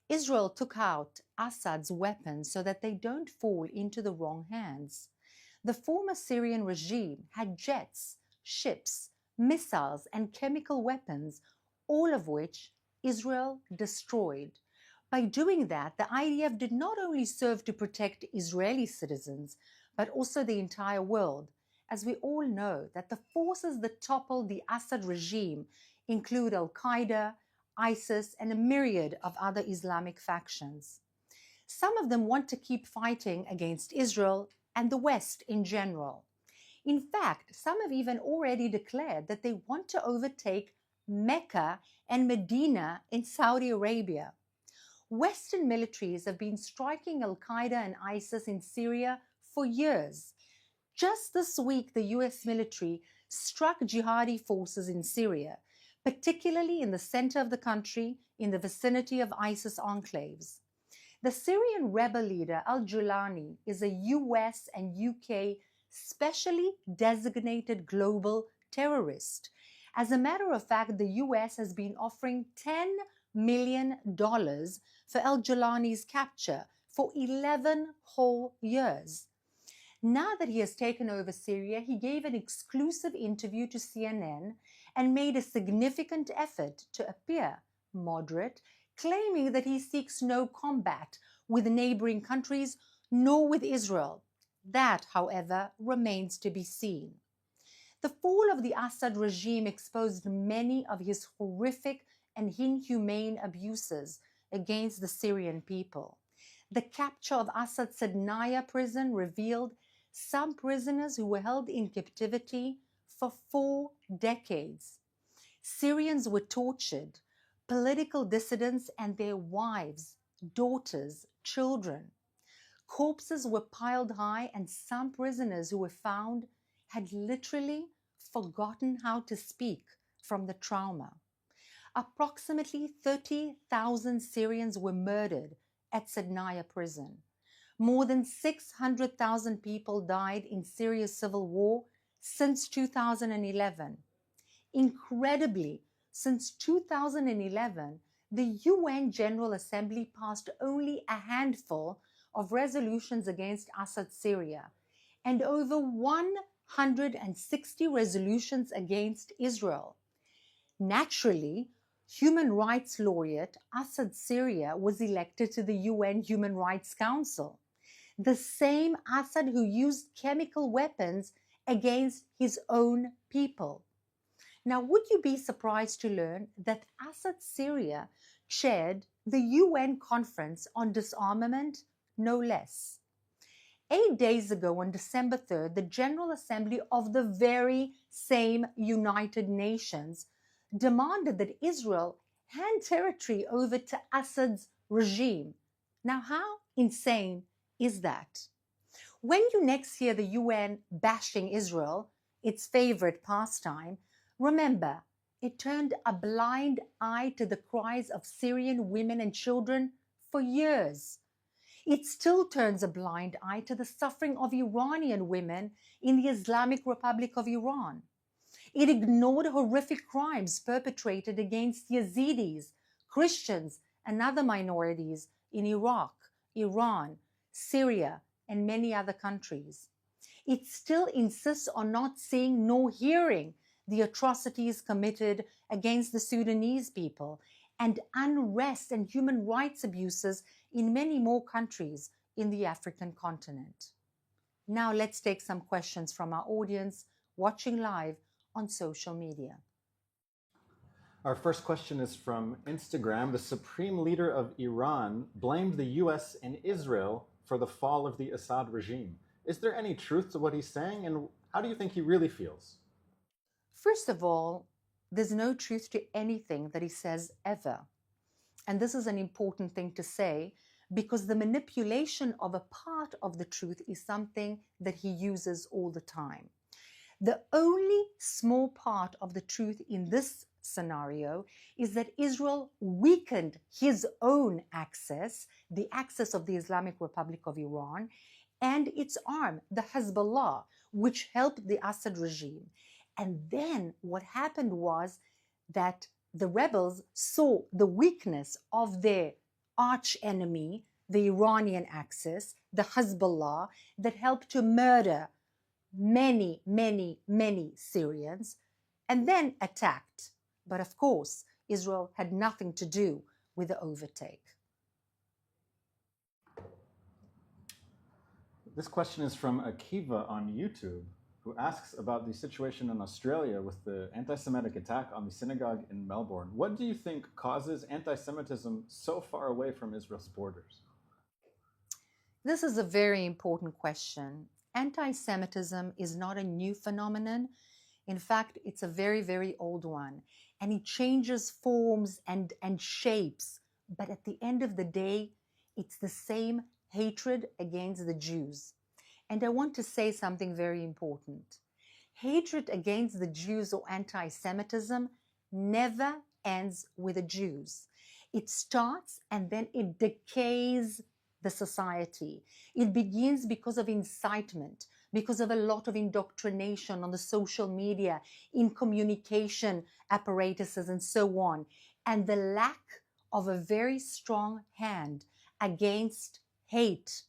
Israel took out Assad's weapons so that they don't fall into the wrong hands. The former Syrian regime had jets, ships, missiles, and chemical weapons, all of which Israel destroyed. By doing that, the IDF did not only serve to protect Israeli citizens, but also the entire world, as we all know that the forces that toppled the Assad regime include Al-Qaeda, ISIS, and a myriad of other Islamic factions. Some of them want to keep fighting against Israel and the West in general. In fact, some have even already declared that they want to overtake Mecca and Medina in Saudi Arabia. Western militaries have been striking Al-Qaeda and ISIS in Syria for years. Just this week, the US military struck jihadi forces in Syria, particularly in the center of the country, in the vicinity of ISIS enclaves. The Syrian rebel leader al-Julani is a US and UK specially designated global terrorist. As a matter of fact, the US has been offering $10 million for al-Julani's capture for 11 whole years. Now that he has taken over Syria, he gave an exclusive interview to CNN and made a significant effort to appear moderate, claiming that he seeks no combat with neighboring countries nor with Israel. That, however, remains to be seen. The fall of the Assad regime exposed many of his horrific and inhumane abuses against the Syrian people. The capture of Assad's Sednaya prison revealed some prisoners who were held in captivity for 4 decades. Syrians were tortured, political dissidents and their wives, daughters, children. Corpses were piled high, and some prisoners who were found had literally forgotten how to speak from the trauma. Approximately 30,000 Syrians were murdered at Sednaya prison. More than 600,000 people died in Syria's civil war since 2011. Incredibly, since 2011, the UN General Assembly passed only a handful of resolutions against Assad Syria and over 160 resolutions against Israel. Naturally, human rights laureate Assad Syria was elected to the UN Human Rights Council. The same Assad who used chemical weapons against his own people. Now, would you be surprised to learn that Assad Syria chaired the UN Conference on Disarmament, no less? 8 days ago, on December 3rd, the General Assembly of the very same United Nations demanded that Israel hand territory over to Assad's regime. Now, how insane is that? When you next hear the UN bashing Israel, its favorite pastime, remember, it turned a blind eye to the cries of Syrian women and children for years. It still turns a blind eye to the suffering of Iranian women in the Islamic Republic of Iran. It ignored horrific crimes perpetrated against Yazidis, Christians, and other minorities in Iraq, Iran, Syria, and many other countries. It still insists on not seeing nor hearing the atrocities committed against the Sudanese people and unrest and human rights abuses in many more countries in the African continent. Now let's take some questions from our audience watching live on social media. Our first question is from Instagram. The supreme leader of Iran blamed the US and Israel for the fall of the Assad regime. Is there any truth to what he's saying, and how do you think he really feels? First of all, there's no truth to anything that he says ever. And this is an important thing to say because the manipulation of a part of the truth is something that he uses all the time. The only small part of the truth in this scenario is that Israel weakened his own access, the access of the Islamic Republic of Iran, and its arm, the Hezbollah, which helped the Assad regime. And then what happened was that the rebels saw the weakness of their arch enemy, the Iranian axis, the Hezbollah, that helped to murder many, many, many Syrians, and then attacked. But of course, Israel had nothing to do with the overtake. This question is from Akiva on YouTube, who asks about the situation in Australia with the anti-Semitic attack on the synagogue in Melbourne. What do you think causes anti-Semitism so far away from Israel's borders? This is a very important question. Anti-Semitism is not a new phenomenon. In fact, it's a very, very old one. And it changes forms and shapes. But at the end of the day, it's the same hatred against the Jews. And I want to say something very important. Hatred against the Jews or anti-Semitism never ends with the Jews. It starts and then it decays the society. It begins because of incitement, because of a lot of indoctrination on the social media, in communication apparatuses and so on, and the lack of a very strong hand against hate,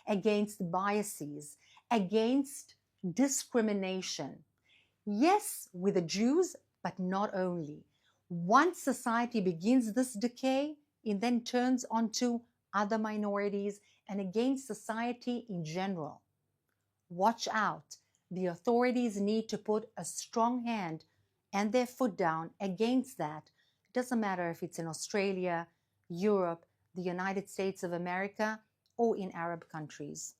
against biases, against discrimination. Yes, with the Jews, but not only. Once society begins this decay, it then turns onto other minorities and against society in general. Watch out. The authorities need to put a strong hand and their foot down against that. It doesn't matter if it's in Australia, Europe, the United States of America, or in Arab countries.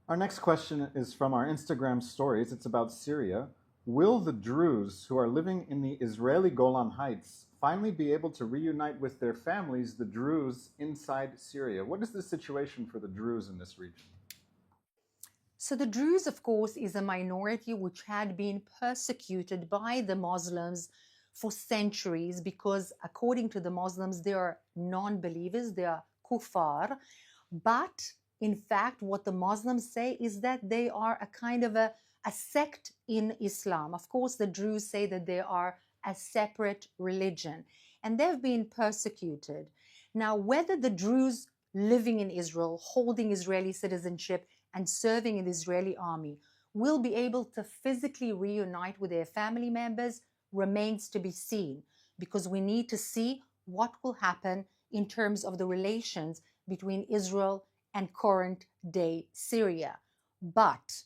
Our next question is from our Instagram stories. It's about Syria. Will the Druze who are living in the Israeli Golan Heights finally be able to reunite with their families, the Druze inside Syria? What is the situation for the Druze in this region? So the Druze, of course, is a minority which had been persecuted by the Muslims for centuries because, according to the Muslims, they are non-believers, they are kuffar. But in fact, what the Muslims say is that they are a kind of a sect in Islam. Of course, the Druze say that they are a separate religion, and they've been persecuted. Now, whether the Druze living in Israel, holding Israeli citizenship, and serving in the Israeli army will be able to physically reunite with their family members remains to be seen, because we need to see what will happen in terms of the relations between Israel and current day Syria. But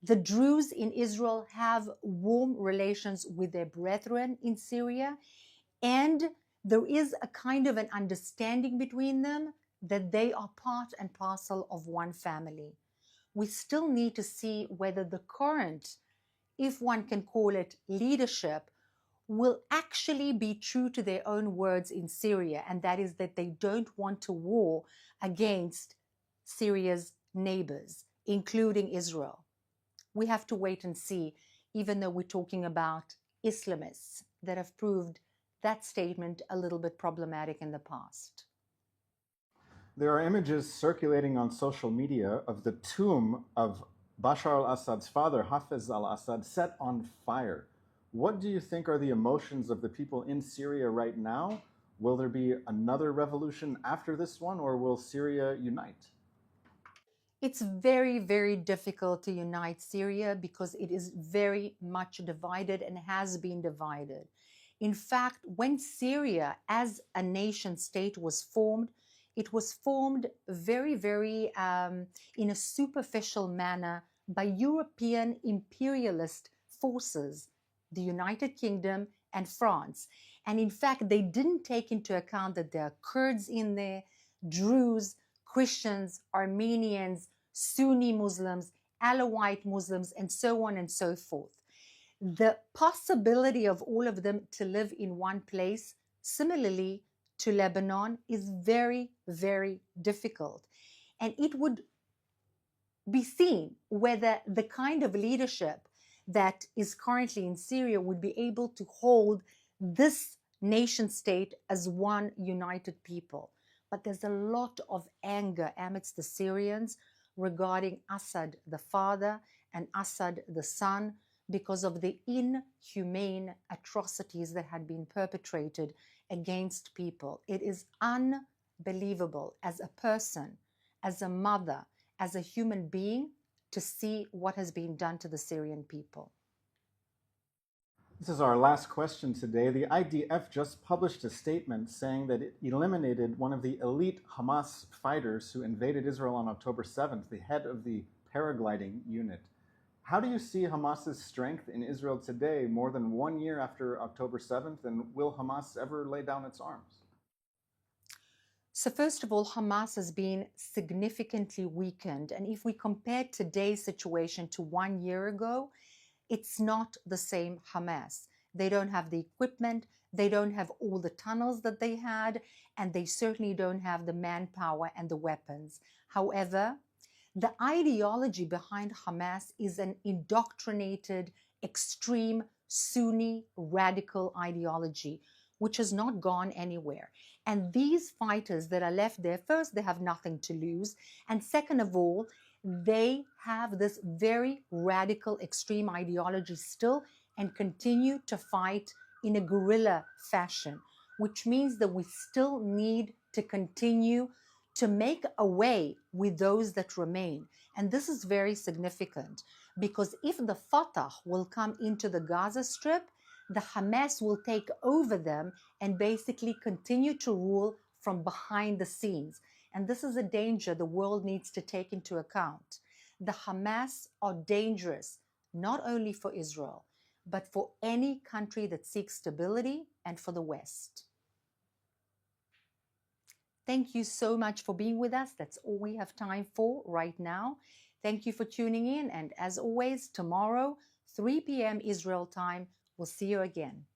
the Druze in Israel have warm relations with their brethren in Syria, and there is a kind of an understanding between them that they are part and parcel of one family. We still need to see whether the current, if one can call it leadership, will actually be true to their own words in Syria, and that is that they don't want to war against Syria's neighbors, including Israel. We have to wait and see, even though we're talking about Islamists that have proved that statement a little bit problematic in the past. There are images circulating on social media of the tomb of Bashar al-Assad's father, Hafez al-Assad, set on fire. What do you think are the emotions of the people in Syria right now? Will there be another revolution after this one, or will Syria unite? It's very, very difficult to unite Syria because it is very much divided and has been divided. In fact, when Syria as a nation state was formed, it was formed very, very in a superficial manner by European imperialist forces, the United Kingdom and France. And in fact, they didn't take into account that there are Kurds in there, Druze, Christians, Armenians, Sunni Muslims, Alawite Muslims, and so on and so forth. The possibility of all of them to live in one place, similarly to Lebanon, is very, very difficult. And it would be seen whether the kind of leadership that is currently in Syria would be able to hold this nation state as one united people. But there's a lot of anger amidst the Syrians regarding Assad the father and Assad the son because of the inhumane atrocities that had been perpetrated against people. It is unbelievable as a person, as a mother, as a human being, to see what has been done to the Syrian people. This is our last question today. The IDF just published a statement saying that it eliminated one of the elite Hamas fighters who invaded Israel on October 7th, the head of the paragliding unit. How do you see Hamas's strength in Israel today, more than 1 year after October 7th, and will Hamas ever lay down its arms? So first of all, Hamas has been significantly weakened. And if we compare today's situation to 1 year ago, it's not the same Hamas. They don't have the equipment, they don't have all the tunnels that they had, and they certainly don't have the manpower and the weapons. However, the ideology behind Hamas is an indoctrinated, extreme, Sunni, radical ideology, which has not gone anywhere. And these fighters that are left there, first, they have nothing to lose. And second of all, they have this very radical, extreme ideology still and continue to fight in a guerrilla fashion, which means that we still need to continue to make away with those that remain. And this is very significant because if the Fatah will come into the Gaza Strip, the Hamas will take over them and basically continue to rule from behind the scenes. And this is a danger the world needs to take into account. The Hamas are dangerous, not only for Israel, but for any country that seeks stability and for the West. Thank you so much for being with us. That's all we have time for right now. Thank you for tuning in. And as always, tomorrow, 3 p.m. Israel time, we'll see you again.